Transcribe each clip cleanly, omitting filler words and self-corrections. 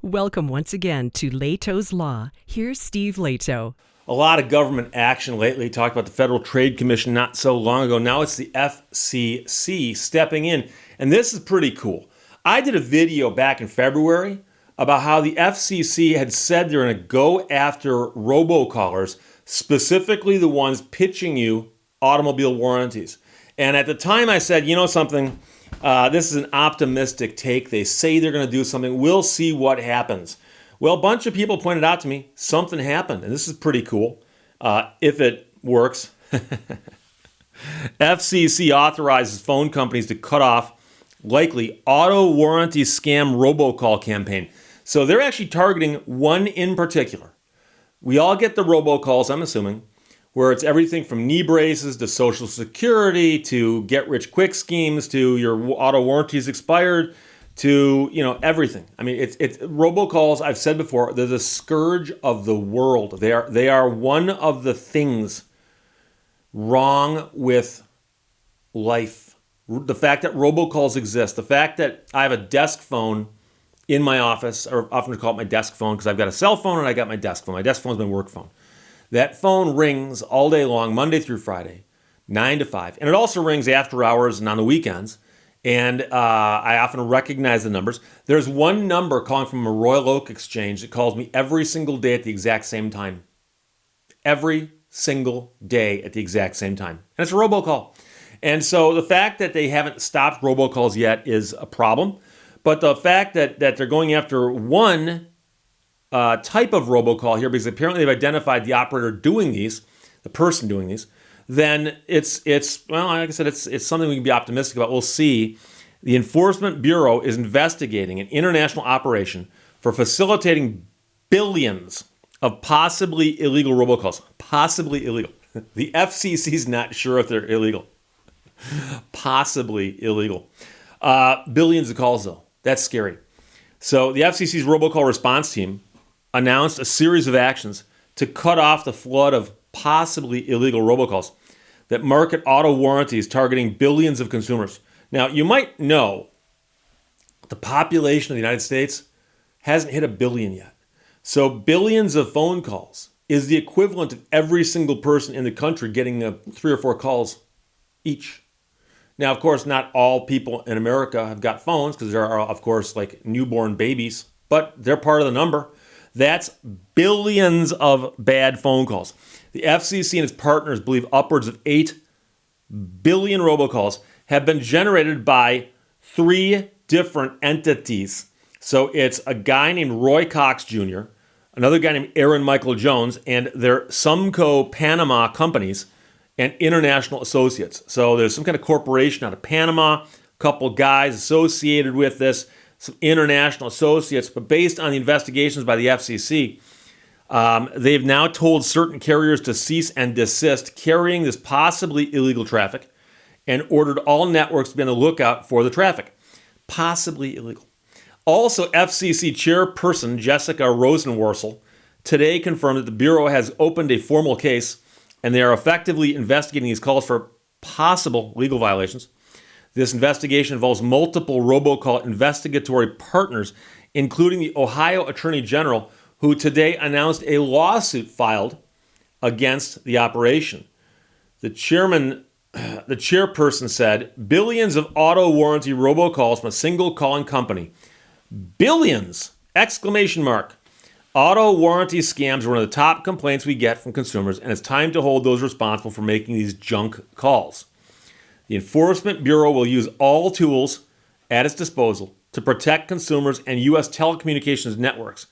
Welcome once again to Lehto's Law. Here's Steve Lehto. A lot of government action lately. Talked about the Federal Trade Commission not so long ago. Now it's the FCC stepping in. And this is pretty cool. I did a video back in February about how the FCC had said they're going to go after robocallers, specifically the ones pitching you automobile warranties. And at the time I said, you know something, this is an optimistic take. They say they're going to do something. We'll see what happens. Well, a bunch of people pointed out to me something happened, and this is pretty cool, if it works. FCC authorizes phone companies to cut off likely auto warranty scam robocall campaign. So they're actually targeting one in particular. We all get the robocalls, I'm assuming, where it's everything from knee braces to Social Security to get-rich-quick schemes to your auto warranties expired to, everything. I mean, it's robocalls, I've said before, they're the scourge of the world. They are one of the things wrong with life. The fact that robocalls exist, the fact that I have a desk phone in my office, or often call it my desk phone because I've got a cell phone and I got my desk phone. My desk phone is my work phone. That phone rings all day long, Monday through Friday, 9 to 5. And it also rings after hours and on the weekends. And I often recognize the numbers. There's one number calling from a Royal Oak exchange that calls me every single day at the exact same time. Every single day at the exact same time. And it's a robocall. And so the fact that they haven't stopped robocalls yet is a problem. But the fact that they're going after one type of robocall here, because apparently they've identified the operator doing these, the person doing these, then it's well, like I said, it's something we can be optimistic about. We'll see. The Enforcement Bureau is investigating an international operation for facilitating billions of possibly illegal robocalls. Possibly illegal. The FCC's not sure if they're illegal. Possibly illegal. Billions of calls, though. That's scary. So the FCC's robocall response team announced a series of actions to cut off the flood of possibly illegal robocalls that market auto warranties targeting billions of consumers. Now, you might know the population of the United States hasn't hit 1 billion yet. So billions of phone calls is the equivalent of every single person in the country getting 3 or 4 calls each. Now, of course, not all people in America have got phones because there are, of course, like newborn babies, but they're part of the number. That's billions of bad phone calls. The FCC and its partners believe upwards of 8 billion robocalls have been generated by 3 different entities. So it's a guy named Roy Cox Jr., another guy named Aaron Michael Jones, and their Sumco Panama companies and international associates. So there's some kind of corporation out of Panama, a couple guys associated with this, some international associates, but based on the investigations by the FCC, they've now told certain carriers to cease and desist carrying this possibly illegal traffic and ordered all networks to be on the lookout for the traffic. Possibly illegal. Also, FCC chairperson Jessica Rosenworcel today confirmed that the Bureau has opened a formal case and they are effectively investigating these calls for possible legal violations. This investigation involves multiple robocall investigatory partners, including the Ohio Attorney General, who today announced a lawsuit filed against the operation. The chairperson said, billions of auto warranty robocalls from a single calling company. Billions! Exclamation mark. Auto warranty scams are one of the top complaints we get from consumers, and it's time to hold those responsible for making these junk calls. The Enforcement Bureau will use all tools at its disposal to protect consumers and U.S. telecommunications networks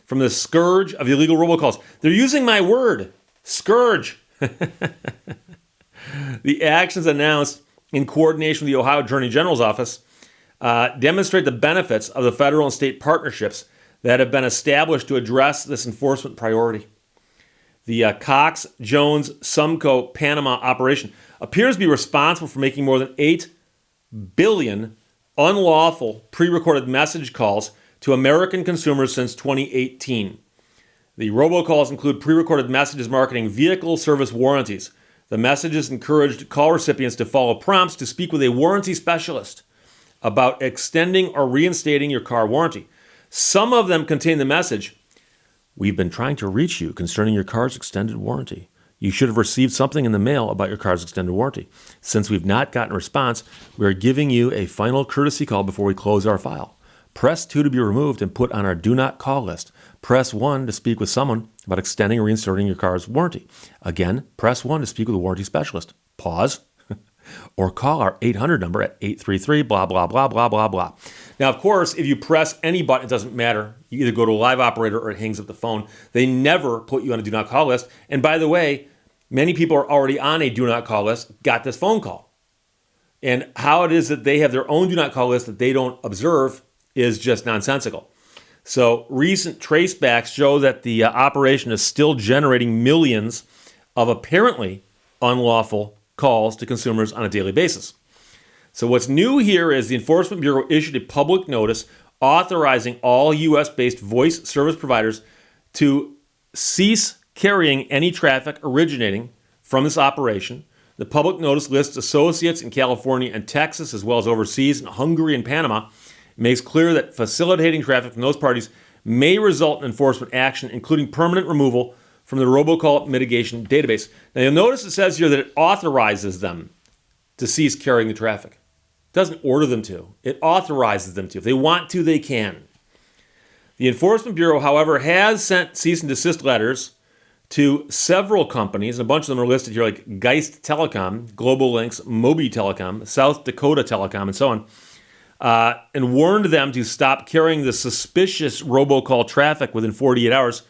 from the scourge of illegal robocalls. They're using my word, scourge. The actions announced in coordination with the Ohio Attorney General's office demonstrate the benefits of the federal and state partnerships that have been established to address this enforcement priority. The Cox-Jones-Sumco Panama operation appears to be responsible for making more than 8 billion unlawful pre-recorded message calls to American consumers since 2018. The robocalls include pre-recorded messages marketing vehicle service warranties. The messages encouraged call recipients to follow prompts to speak with a warranty specialist about extending or reinstating your car warranty. Some of them contain the message, "We've been trying to reach you concerning your car's extended warranty. You should have received something in the mail about your car's extended warranty. Since we've not gotten a response, we are giving you a final courtesy call before we close our file. Press 2 to be removed and put on our do not call list. Press 1 to speak with someone about extending or reinserting your car's warranty. Again, press 1 to speak with a warranty specialist. Pause. Or call our 800 number at 833 blah, blah, blah, blah, blah, blah." Now, of course, if you press any button, it doesn't matter. You either go to a live operator or it hangs up the phone. They never put you on a do not call list. And by the way, many people are already on a do not call list, got this phone call. And how it is that they have their own do not call list that they don't observe is just nonsensical. So recent tracebacks show that the operation is still generating millions of apparently unlawful calls to consumers on a daily basis. So what's new here is the Enforcement Bureau issued a public notice authorizing all U.S.-based voice service providers to cease carrying any traffic originating from this operation. The public notice lists associates in California and Texas, as well as overseas in Hungary and Panama. It makes clear that facilitating traffic from those parties may result in enforcement action, including permanent removal from the robocall mitigation database. Now, you'll notice it says here that it authorizes them to cease carrying the traffic. It doesn't order them to. It authorizes them to. If they want to, they can. The Enforcement Bureau, however, has sent cease and desist letters to several companies. A bunch of them are listed here, like Geist Telecom, Global Links, Moby Telecom, South Dakota Telecom, and so on, and warned them to stop carrying the suspicious robocall traffic within 48 hours.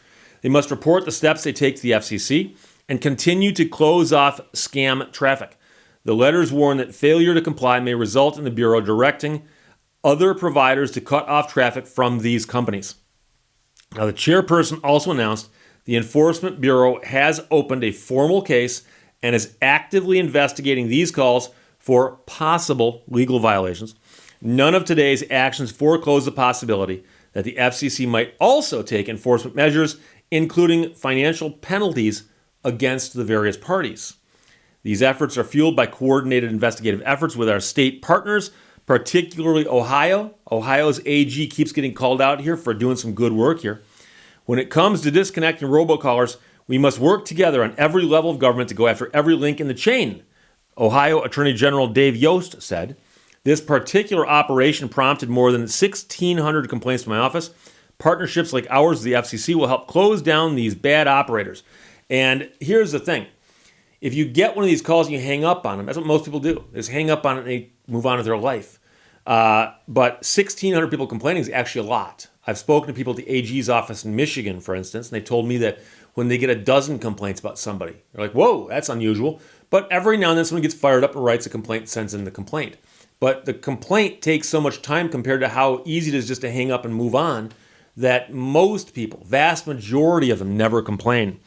They must report the steps they take to the FCC and continue to close off scam traffic. The letters warn that failure to comply may result in the Bureau directing other providers to cut off traffic from these companies. Now, the chairperson also announced the Enforcement Bureau has opened a formal case and is actively investigating these calls for possible legal violations. None of today's actions foreclose the possibility that the FCC might also take enforcement measures, including financial penalties against the various parties. These efforts are fueled by coordinated investigative efforts with our state partners, particularly Ohio. Ohio's AG keeps getting called out here for doing some good work here. When it comes to disconnecting robocallers, we must work together on every level of government to go after every link in the chain, Ohio Attorney General Dave Yost said. This particular operation prompted more than 1,600 complaints to my office. Partnerships like ours with the FCC will help close down these bad operators. And here's the thing. If you get one of these calls and you hang up on them, that's what most people do. They just hang up on it and they move on with their life. But 1,600 people complaining is actually a lot. I've spoken to people at the AG's office in Michigan, for instance, and they told me that when they get a dozen complaints about somebody, they're like, whoa, that's unusual. But every now and then someone gets fired up and writes a complaint and sends in the complaint. But the complaint takes so much time compared to how easy it is just to hang up and move on that most people, vast majority of them, never complain.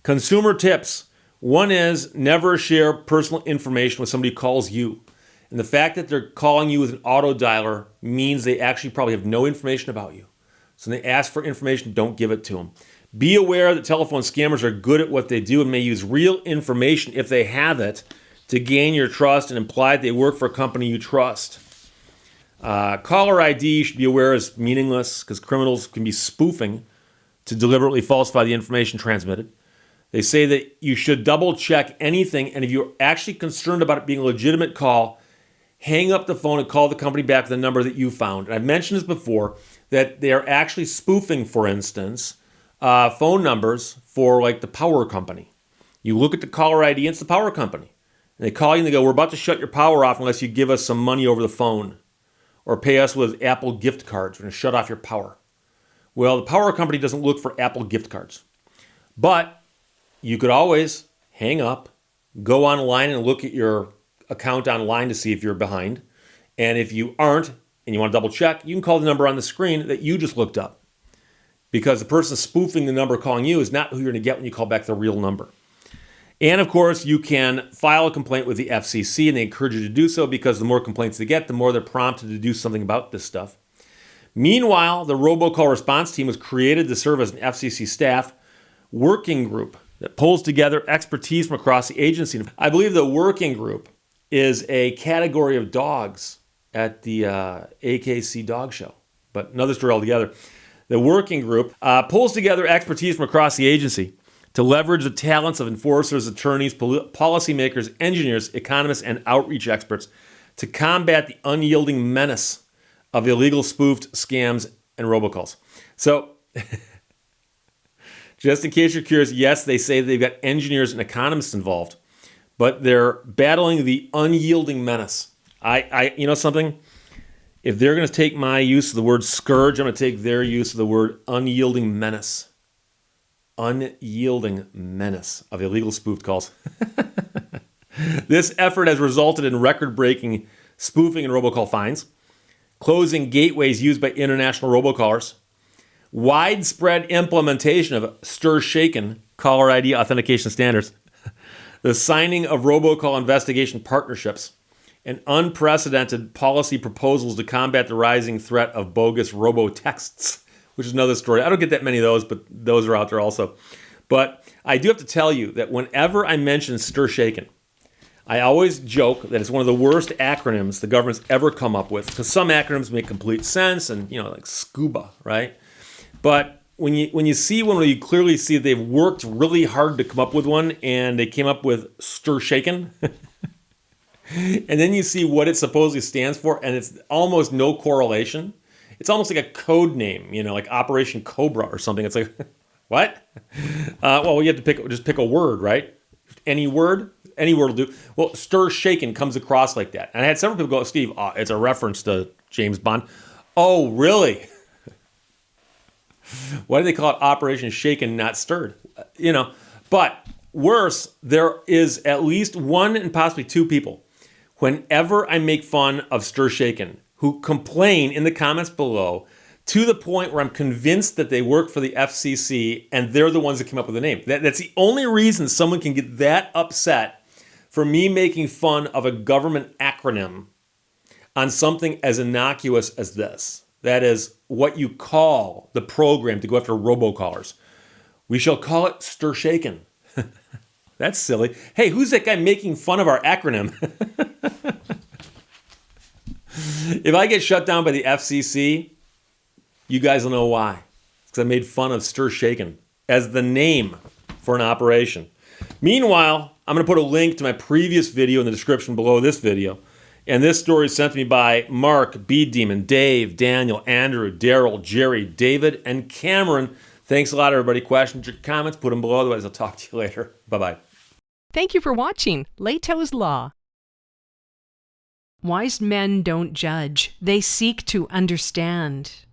Consumer tips. One is never share personal information with somebody who calls you. And the fact that they're calling you with an auto dialer means they actually probably have no information about you. So when they ask for information, don't give it to them. Be aware that telephone scammers are good at what they do and may use real information, if they have it, to gain your trust and imply that they work for a company you trust. Caller ID, you should be aware, is meaningless because criminals can be spoofing to deliberately falsify the information transmitted. They say that you should double check anything, and if you're actually concerned about it being a legitimate call, hang up the phone and call the company back with the number that you found. And I've mentioned this before, that they are actually spoofing, for instance, phone numbers for like the power company. You look at the caller ID, and it's the power company. And they call you and they go, we're about to shut your power off unless you give us some money over the phone or pay us with Apple gift cards. We're going to shut off your power. Well, the power company doesn't look for Apple gift cards. But you could always hang up, go online and look at your account online to see if you're behind. And if you aren't and you want to double check, you can call the number on the screen that you just looked up. Because the person spoofing the number calling you is not who you're going to get when you call back the real number. And of course, you can file a complaint with the FCC, and they encourage you to do so because the more complaints they get, the more they're prompted to do something about this stuff. Meanwhile, the robocall response team was created to serve as an FCC staff working group that pulls together expertise from across the agency. I believe the working group is a category of dogs at the AKC dog show, but another story altogether. The working group pulls together expertise from across the agency to leverage the talents of enforcers, attorneys, policymakers, engineers, economists, and outreach experts to combat the unyielding menace of illegal spoofed scams and robocalls. So, just in case you're curious, yes, they say they've got engineers and economists involved, but they're battling the unyielding menace. You know something? If they're going to take my use of the word scourge, I'm going to take their use of the word unyielding menace. Unyielding menace of illegal spoofed calls. This effort has resulted in record-breaking spoofing and robocall fines, closing gateways used by international robocallers, widespread implementation of STIR/SHAKEN caller ID authentication standards, the signing of robocall investigation partnerships, and unprecedented policy proposals to combat the rising threat of bogus robo-texts, which is another story. I don't get that many of those, but those are out there also. But I do have to tell you that whenever I mention STIR/SHAKEN, I always joke that it's one of the worst acronyms the government's ever come up with, because some acronyms make complete sense, and like SCUBA, right? But when you see one where you clearly see they've worked really hard to come up with one, and they came up with STIR/SHAKEN, and then you see what it supposedly stands for, and it's almost no correlation. It's almost like a code name, like Operation Cobra or something. It's like, what? Well, you have to just pick a word, right? Any word will do. Well, STIR/SHAKEN comes across like that. And I had several people go, Steve, it's a reference to James Bond. Oh, really? Why do they call it Operation Shaken, not Stirred? But worse, there is at least one and possibly two people, whenever I make fun of STIR/SHAKEN, who complain in the comments below to the point where I'm convinced that they work for the FCC and they're the ones that came up with the name. That's the only reason someone can get that upset for me making fun of a government acronym on something as innocuous as this. That is what you call the program to go after robocallers. We shall call it STIR/SHAKEN. That's silly. Hey, who's that guy making fun of our acronym? If I get shut down by the FCC, you guys will know why. It's because I made fun of STIR/SHAKEN as the name for an operation. Meanwhile, I'm going to put a link to my previous video in the description below this video. And this story is sent to me by Mark, B. Demon, Dave, Daniel, Andrew, Daryl, Jerry, David, and Cameron. Thanks a lot, everybody. Questions or comments, put them below. Otherwise, I'll talk to you later. Bye-bye. Thank you for watching Lehto's Law. Wise men don't judge. They seek to understand.